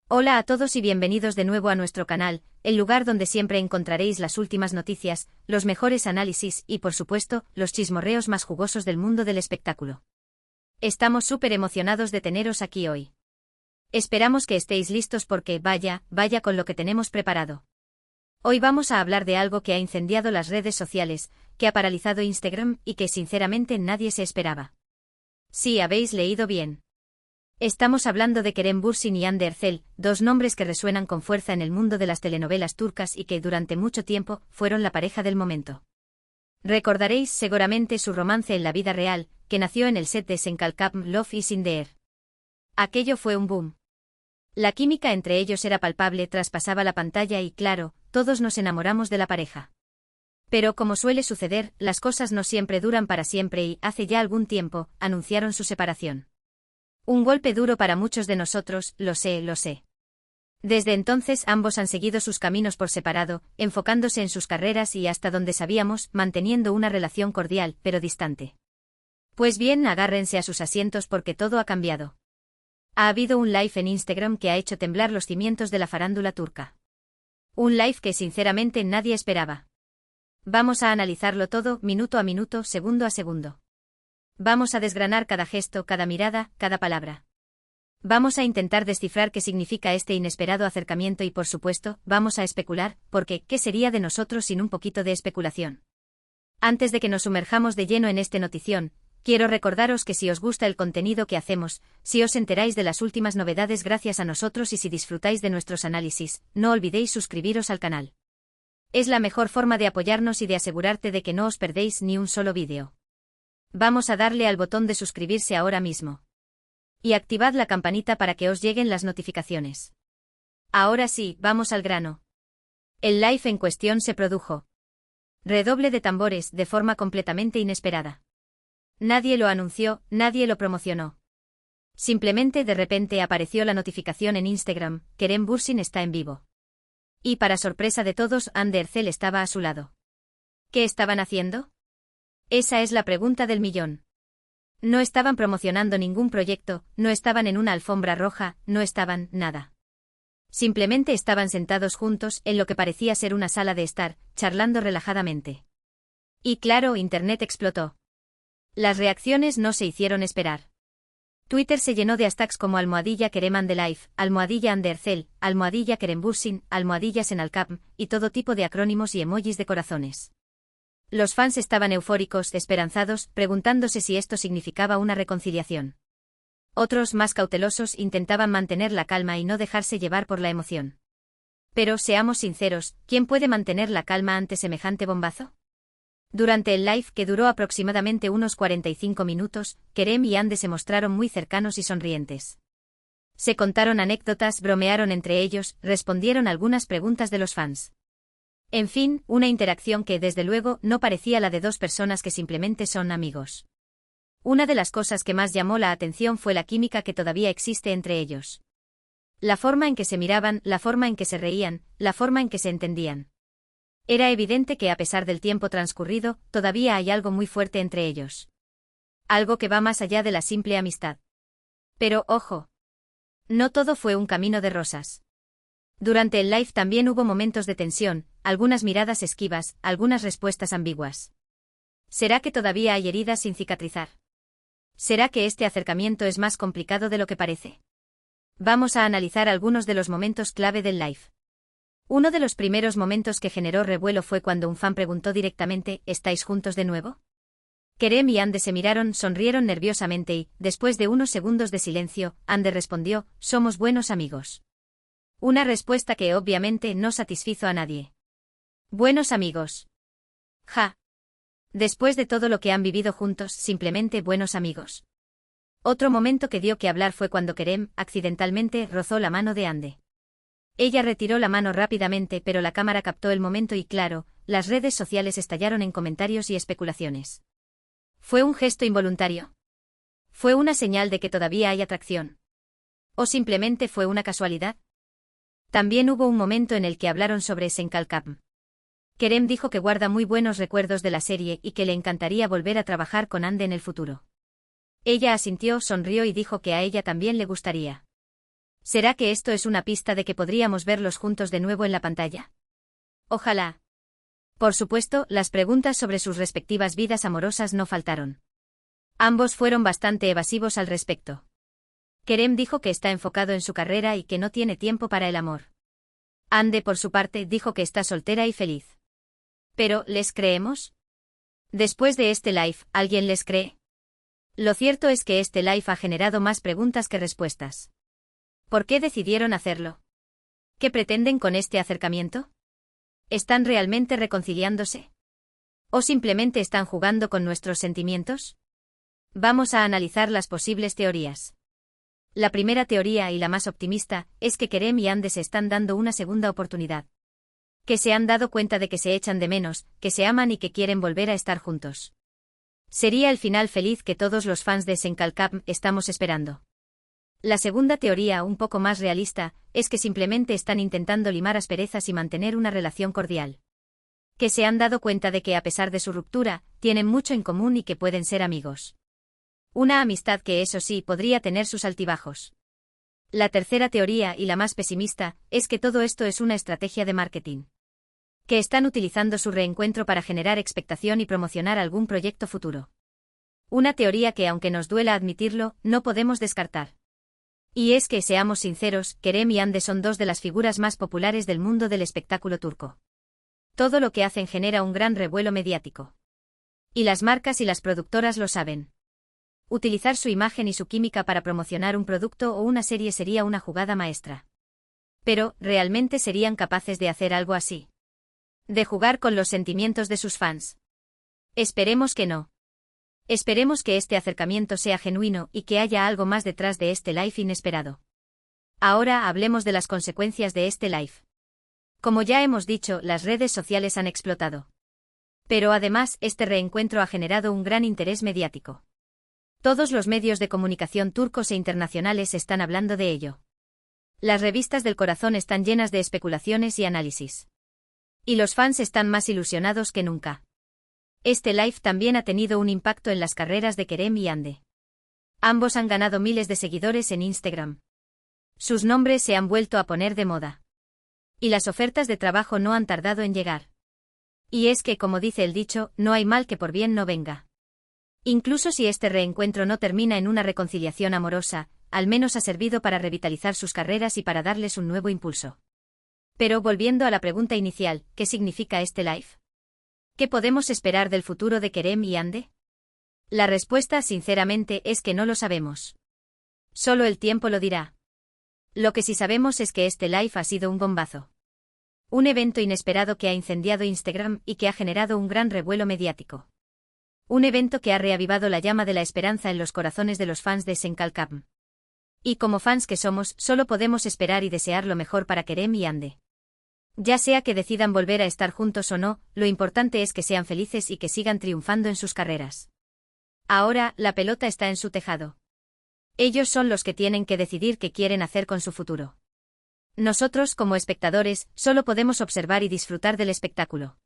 Hola a todos y bienvenidos de nuevo a nuestro canal, el lugar donde siempre encontraréis las últimas noticias, los mejores análisis y, por supuesto, los chismorreos más jugosos del mundo del espectáculo. Estamos súper emocionados de teneros aquí hoy. Esperamos que estéis listos porque, vaya con lo que tenemos preparado. Hoy vamos a hablar de algo que ha incendiado las redes sociales, que ha paralizado Instagram y que sinceramente nadie se esperaba. Sí, habéis leído bien. Estamos hablando de Kerem Bürsin y Hande Erçel, dos nombres que resuenan con fuerza en el mundo de las telenovelas turcas y que durante mucho tiempo fueron la pareja del momento. Recordaréis seguramente su romance en la vida real, que nació en el set de Senkalkapm Love is in the Air. Aquello fue un boom. La química entre ellos era palpable, traspasaba la pantalla y, claro, todos nos enamoramos de la pareja. Pero como suele suceder, las cosas no siempre duran para siempre y, hace ya algún tiempo, anunciaron su separación. Un golpe duro para muchos de nosotros, lo sé. Desde entonces ambos han seguido sus caminos por separado, enfocándose en sus carreras y, hasta donde sabíamos, manteniendo una relación cordial, pero distante. Pues bien, agárrense a sus asientos porque todo ha cambiado. Ha habido un live en Instagram que ha hecho temblar los cimientos de la farándula turca. Un live que sinceramente nadie esperaba. Vamos a analizarlo todo, minuto a minuto, segundo a segundo. Vamos a desgranar cada gesto, cada mirada, cada palabra. Vamos a intentar descifrar qué significa este inesperado acercamiento y, por supuesto, vamos a especular, porque ¿qué sería de nosotros sin un poquito de especulación? Antes de que nos sumerjamos de lleno en este notición, quiero recordaros que si os gusta el contenido que hacemos, si os enteráis de las últimas novedades gracias a nosotros y si disfrutáis de nuestros análisis, no olvidéis suscribiros al canal. Es la mejor forma de apoyarnos y de asegurarte de que no os perdéis ni un solo vídeo. Vamos a darle al botón de suscribirse ahora mismo. Y activad la campanita para que os lleguen las notificaciones. Ahora sí, vamos al grano. El live en cuestión se produjo. Redoble de tambores, de forma completamente inesperada. Nadie lo anunció, nadie lo promocionó. Simplemente de repente apareció la notificación en Instagram, Kerem Bürsin está en vivo. Y para sorpresa de todos, Hande Erçel estaba a su lado. ¿Qué estaban haciendo? Esa es la pregunta del millón. No estaban promocionando ningún proyecto, no estaban en una alfombra roja, no estaban nada. Simplemente estaban sentados juntos en lo que parecía ser una sala de estar, charlando relajadamente. Y claro, Internet explotó. Las reacciones no se hicieron esperar. Twitter se llenó de hashtags como #Kerem and the Life, #Hande Erçel, #Kerem Bürsin, #Senkalkapm, y todo tipo de acrónimos y emojis de corazones. Los fans estaban eufóricos, esperanzados, preguntándose si esto significaba una reconciliación. Otros, más cautelosos, intentaban mantener la calma y no dejarse llevar por la emoción. Pero, seamos sinceros, ¿quién puede mantener la calma ante semejante bombazo? Durante el live, que duró aproximadamente unos 45 minutos, Kerem y Hande se mostraron muy cercanos y sonrientes. Se contaron anécdotas, bromearon entre ellos, respondieron algunas preguntas de los fans. En fin, una interacción que, desde luego, no parecía la de dos personas que simplemente son amigos. Una de las cosas que más llamó la atención fue la química que todavía existe entre ellos. La forma en que se miraban, la forma en que se reían, la forma en que se entendían. Era evidente que, a pesar del tiempo transcurrido, todavía hay algo muy fuerte entre ellos. Algo que va más allá de la simple amistad. Pero, ojo. No todo fue un camino de rosas. Durante el live también hubo momentos de tensión, algunas miradas esquivas, algunas respuestas ambiguas. ¿Será que todavía hay heridas sin cicatrizar? ¿Será que este acercamiento es más complicado de lo que parece? Vamos a analizar algunos de los momentos clave del live. Uno de los primeros momentos que generó revuelo fue cuando un fan preguntó directamente, ¿estáis juntos de nuevo? Kerem y Hande se miraron, sonrieron nerviosamente y, después de unos segundos de silencio, Hande respondió, somos buenos amigos. Una respuesta que obviamente no satisfizo a nadie. Buenos amigos. Ja. Después de todo lo que han vivido juntos, simplemente buenos amigos. Otro momento que dio que hablar fue cuando Kerem, accidentalmente, rozó la mano de Hande. Ella retiró la mano rápidamente, pero la cámara captó el momento y, claro, las redes sociales estallaron en comentarios y especulaciones. ¿Fue un gesto involuntario? ¿Fue una señal de que todavía hay atracción? ¿O simplemente fue una casualidad? También hubo un momento en el que hablaron sobre Senkalkapm. Kerem dijo que guarda muy buenos recuerdos de la serie y que le encantaría volver a trabajar con Hande en el futuro. Ella asintió, sonrió y dijo que a ella también le gustaría. ¿Será que esto es una pista de que podríamos verlos juntos de nuevo en la pantalla? Ojalá. Por supuesto, las preguntas sobre sus respectivas vidas amorosas no faltaron. Ambos fueron bastante evasivos al respecto. Kerem dijo que está enfocado en su carrera y que no tiene tiempo para el amor. Hande, por su parte, dijo que está soltera y feliz. Pero, ¿les creemos? Después de este live, ¿alguien les cree? Lo cierto es que este live ha generado más preguntas que respuestas. ¿Por qué decidieron hacerlo? ¿Qué pretenden con este acercamiento? ¿Están realmente reconciliándose? ¿O simplemente están jugando con nuestros sentimientos? Vamos a analizar las posibles teorías. La primera teoría, y la más optimista, es que Kerem y Hande se están dando una segunda oportunidad. Que se han dado cuenta de que se echan de menos, que se aman y que quieren volver a estar juntos. Sería el final feliz que todos los fans de Senkalkam estamos esperando. La segunda teoría, un poco más realista, es que simplemente están intentando limar asperezas y mantener una relación cordial. Que se han dado cuenta de que a pesar de su ruptura, tienen mucho en común y que pueden ser amigos. Una amistad que, eso sí, podría tener sus altibajos. La tercera teoría, y la más pesimista, es que todo esto es una estrategia de marketing. Que están utilizando su reencuentro para generar expectación y promocionar algún proyecto futuro. Una teoría que, aunque nos duela admitirlo, no podemos descartar. Y es que, seamos sinceros, Kerem y Hande son dos de las figuras más populares del mundo del espectáculo turco. Todo lo que hacen genera un gran revuelo mediático. Y las marcas y las productoras lo saben. Utilizar su imagen y su química para promocionar un producto o una serie sería una jugada maestra. Pero, ¿realmente serían capaces de hacer algo así? ¿De jugar con los sentimientos de sus fans? Esperemos que no. Esperemos que este acercamiento sea genuino y que haya algo más detrás de este live inesperado. Ahora hablemos de las consecuencias de este live. Como ya hemos dicho, las redes sociales han explotado. Pero además, este reencuentro ha generado un gran interés mediático. Todos los medios de comunicación turcos e internacionales están hablando de ello. Las revistas del corazón están llenas de especulaciones y análisis. Y los fans están más ilusionados que nunca. Este live también ha tenido un impacto en las carreras de Kerem y Hande. Ambos han ganado miles de seguidores en Instagram. Sus nombres se han vuelto a poner de moda. Y las ofertas de trabajo no han tardado en llegar. Y es que, como dice el dicho, no hay mal que por bien no venga. Incluso si este reencuentro no termina en una reconciliación amorosa, al menos ha servido para revitalizar sus carreras y para darles un nuevo impulso. Pero volviendo a la pregunta inicial, ¿qué significa este live? ¿Qué podemos esperar del futuro de Kerem y Hande? La respuesta, sinceramente, es que no lo sabemos. Solo el tiempo lo dirá. Lo que sí sabemos es que este live ha sido un bombazo. Un evento inesperado que ha incendiado Instagram y que ha generado un gran revuelo mediático. Un evento que ha reavivado la llama de la esperanza en los corazones de los fans de Senkalkam. Y como fans que somos, solo podemos esperar y desear lo mejor para Kerem y Hande. Ya sea que decidan volver a estar juntos o no, lo importante es que sean felices y que sigan triunfando en sus carreras. Ahora, la pelota está en su tejado. Ellos son los que tienen que decidir qué quieren hacer con su futuro. Nosotros, como espectadores, solo podemos observar y disfrutar del espectáculo.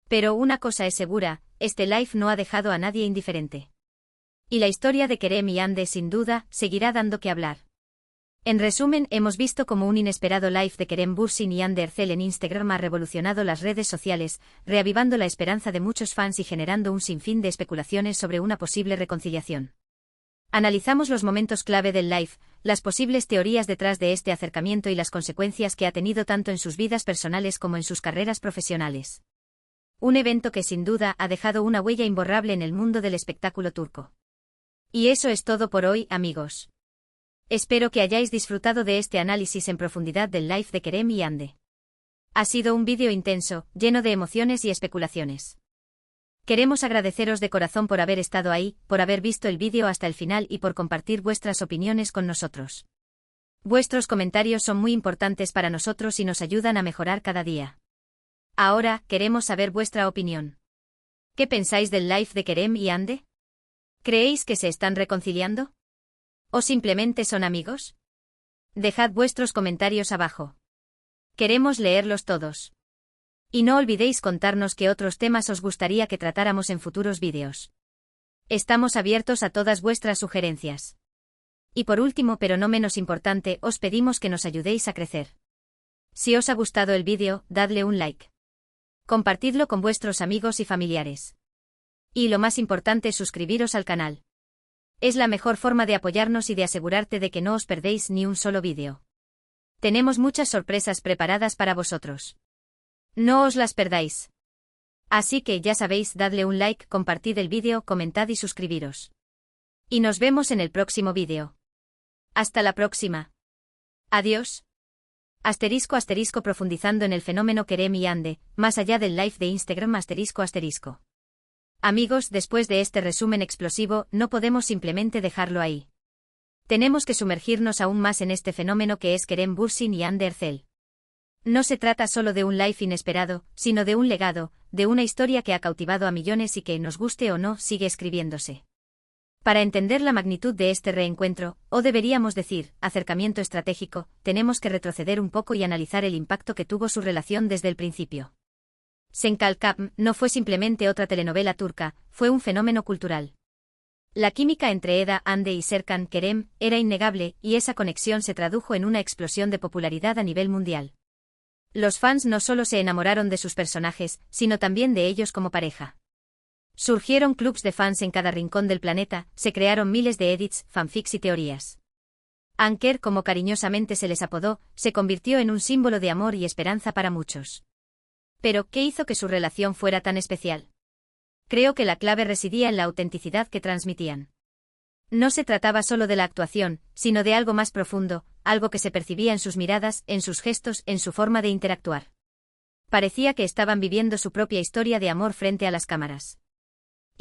Pero una cosa es segura, este live no ha dejado a nadie indiferente. Y la historia de Kerem y Hande, sin duda, seguirá dando que hablar. En resumen, hemos visto cómo un inesperado live de Kerem Bürsin y Hande Erçel en Instagram ha revolucionado las redes sociales, reavivando la esperanza de muchos fans y generando un sinfín de especulaciones sobre una posible reconciliación. Analizamos los momentos clave del live, las posibles teorías detrás de este acercamiento y las consecuencias que ha tenido tanto en sus vidas personales como en sus carreras profesionales. Un evento que sin duda ha dejado una huella imborrable en el mundo del espectáculo turco. Y eso es todo por hoy, amigos. Espero que hayáis disfrutado de este análisis en profundidad del live de Kerem y Hande. Ha sido un vídeo intenso, lleno de emociones y especulaciones. Queremos agradeceros de corazón por haber estado ahí, por haber visto el vídeo hasta el final y por compartir vuestras opiniones con nosotros. Vuestros comentarios son muy importantes para nosotros y nos ayudan a mejorar cada día. Ahora, queremos saber vuestra opinión. ¿Qué pensáis del live de Kerem y Hande? ¿Creéis que se están reconciliando? ¿O simplemente son amigos? Dejad vuestros comentarios abajo. Queremos leerlos todos. Y no olvidéis contarnos qué otros temas os gustaría que tratáramos en futuros vídeos. Estamos abiertos a todas vuestras sugerencias. Y por último, pero no menos importante, os pedimos que nos ayudéis a crecer. Si os ha gustado el vídeo, dadle un like. Compartidlo con vuestros amigos y familiares. Y lo más importante, suscribiros al canal. Es la mejor forma de apoyarnos y de asegurarte de que no os perdéis ni un solo vídeo. Tenemos muchas sorpresas preparadas para vosotros. No os las perdáis. Así que ya sabéis, dadle un like, compartid el vídeo, comentad y suscribiros. Y nos vemos en el próximo vídeo. Hasta la próxima. Adiós. Asterisco asterisco profundizando en el fenómeno Kerem y Ande, más allá del live de Instagram asterisco asterisco. Amigos, después de este resumen explosivo, no podemos simplemente dejarlo ahí. Tenemos que sumergirnos aún más en este fenómeno que es Kerem Bürsin y Hande Erçel. No se trata solo de un live inesperado, sino de un legado, de una historia que ha cautivado a millones y que, nos guste o no, sigue escribiéndose. Para entender la magnitud de este reencuentro, o deberíamos decir, acercamiento estratégico, tenemos que retroceder un poco y analizar el impacto que tuvo su relación desde el principio. Sen Kalkap no fue simplemente otra telenovela turca, fue un fenómeno cultural. La química entre Eda, Hande y Serkan Kerem era innegable, y esa conexión se tradujo en una explosión de popularidad a nivel mundial. Los fans no solo se enamoraron de sus personajes, sino también de ellos como pareja. Surgieron clubs de fans en cada rincón del planeta, se crearon miles de edits, fanfics y teorías. Anker, como cariñosamente se les apodó, se convirtió en un símbolo de amor y esperanza para muchos. Pero, ¿qué hizo que su relación fuera tan especial? Creo que la clave residía en la autenticidad que transmitían. No se trataba solo de la actuación, sino de algo más profundo, algo que se percibía en sus miradas, en sus gestos, en su forma de interactuar. Parecía que estaban viviendo su propia historia de amor frente a las cámaras.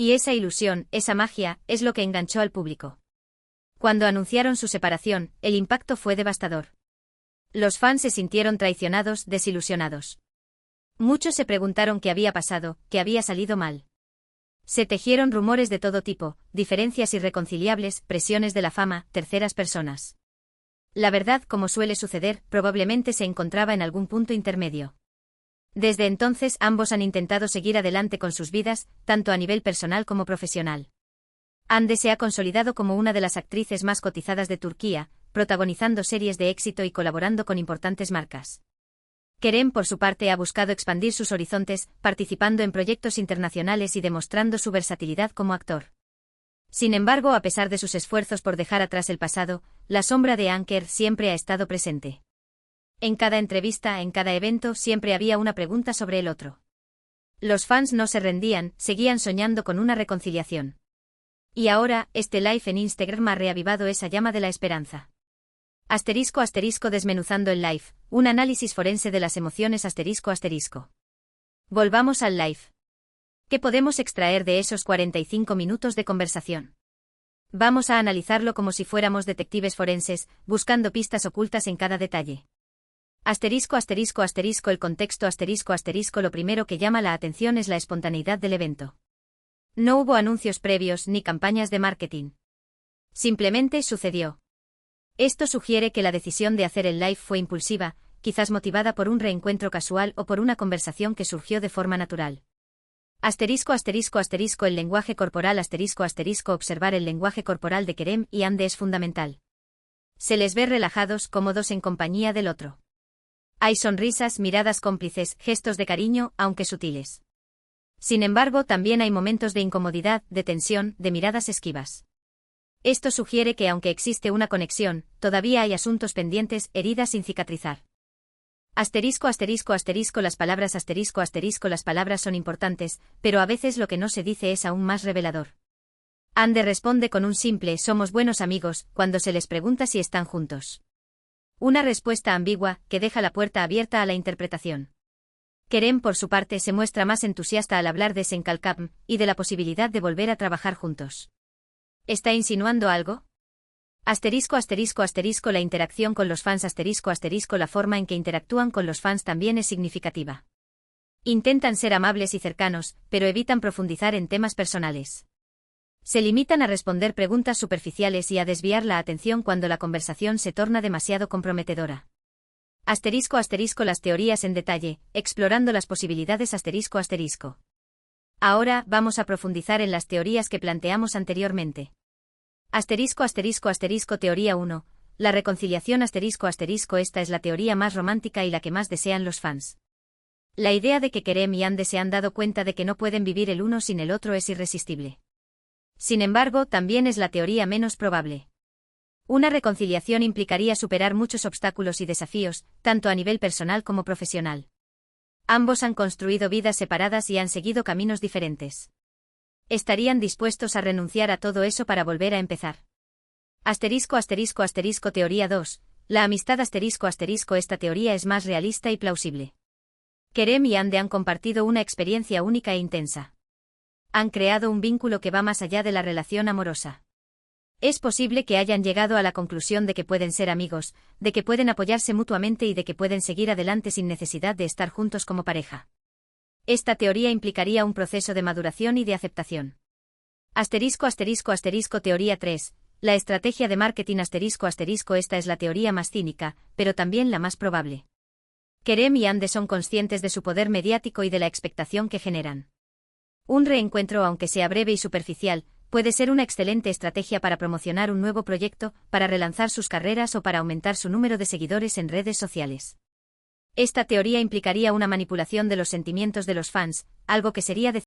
Y esa ilusión, esa magia, es lo que enganchó al público. Cuando anunciaron su separación, el impacto fue devastador. Los fans se sintieron traicionados, desilusionados. Muchos se preguntaron qué había pasado, qué había salido mal. Se tejieron rumores de todo tipo, diferencias irreconciliables, presiones de la fama, terceras personas. La verdad, como suele suceder, probablemente se encontraba en algún punto intermedio. Desde entonces ambos han intentado seguir adelante con sus vidas, tanto a nivel personal como profesional. Hande se ha consolidado como una de las actrices más cotizadas de Turquía, protagonizando series de éxito y colaborando con importantes marcas. Kerem, por su parte, ha buscado expandir sus horizontes, participando en proyectos internacionales y demostrando su versatilidad como actor. Sin embargo, a pesar de sus esfuerzos por dejar atrás el pasado, la sombra de Anker siempre ha estado presente. En cada entrevista, en cada evento, siempre había una pregunta sobre el otro. Los fans no se rendían, seguían soñando con una reconciliación. Y ahora, este live en Instagram ha reavivado esa llama de la esperanza. Asterisco asterisco desmenuzando el live, un análisis forense de las emociones asterisco asterisco. Volvamos al live. ¿Qué podemos extraer de esos 45 minutos de conversación? Vamos a analizarlo como si fuéramos detectives forenses, buscando pistas ocultas en cada detalle. Asterisco asterisco asterisco el contexto asterisco asterisco lo primero que llama la atención es la espontaneidad del evento. No hubo anuncios previos ni campañas de marketing. Simplemente sucedió. Esto sugiere que la decisión de hacer el live fue impulsiva, quizás motivada por un reencuentro casual o por una conversación que surgió de forma natural. Asterisco asterisco asterisco el lenguaje corporal asterisco asterisco observar el lenguaje corporal de Kerem y Hande es fundamental. Se les ve relajados, cómodos en compañía del otro. Hay sonrisas, miradas cómplices, gestos de cariño, aunque sutiles. Sin embargo, también hay momentos de incomodidad, de tensión, de miradas esquivas. Esto sugiere que aunque existe una conexión, todavía hay asuntos pendientes, heridas sin cicatrizar. Asterisco asterisco asterisco las palabras asterisco asterisco las palabras son importantes, pero a veces lo que no se dice es aún más revelador. Hande responde con un simple «somos buenos amigos» cuando se les pregunta si están juntos. Una respuesta ambigua, que deja la puerta abierta a la interpretación. Kerem, por su parte, se muestra más entusiasta al hablar de Sen Kalkap y de la posibilidad de volver a trabajar juntos. ¿Está insinuando algo? Asterisco asterisco asterisco la interacción con los fans asterisco asterisco la forma en que interactúan con los fans también es significativa. Intentan ser amables y cercanos, pero evitan profundizar en temas personales. Se limitan a responder preguntas superficiales y a desviar la atención cuando la conversación se torna demasiado comprometedora. Asterisco asterisco las teorías en detalle, explorando las posibilidades asterisco asterisco. Ahora, vamos a profundizar en las teorías que planteamos anteriormente. Asterisco asterisco asterisco teoría 1. La reconciliación asterisco asterisco esta es la teoría más romántica y la que más desean los fans. La idea de que Kerem y Ande se han dado cuenta de que no pueden vivir el uno sin el otro es irresistible. Sin embargo, también es la teoría menos probable. Una reconciliación implicaría superar muchos obstáculos y desafíos, tanto a nivel personal como profesional. Ambos han construido vidas separadas y han seguido caminos diferentes. ¿Estarían dispuestos a renunciar a todo eso para volver a empezar? Asterisco asterisco asterisco teoría 2. La amistad asterisco asterisco esta teoría es más realista y plausible. Kerem y Ande han compartido una experiencia única e intensa. Han creado un vínculo que va más allá de la relación amorosa. Es posible que hayan llegado a la conclusión de que pueden ser amigos, de que pueden apoyarse mutuamente y de que pueden seguir adelante sin necesidad de estar juntos como pareja. Esta teoría implicaría un proceso de maduración y de aceptación. Asterisco asterisco asterisco teoría 3. La estrategia de marketing asterisco asterisco esta es la teoría más cínica, pero también la más probable. Kerem y Ande son conscientes de su poder mediático y de la expectación que generan. Un reencuentro, aunque sea breve y superficial, puede ser una excelente estrategia para promocionar un nuevo proyecto, para relanzar sus carreras o para aumentar su número de seguidores en redes sociales. Esta teoría implicaría una manipulación de los sentimientos de los fans, algo que sería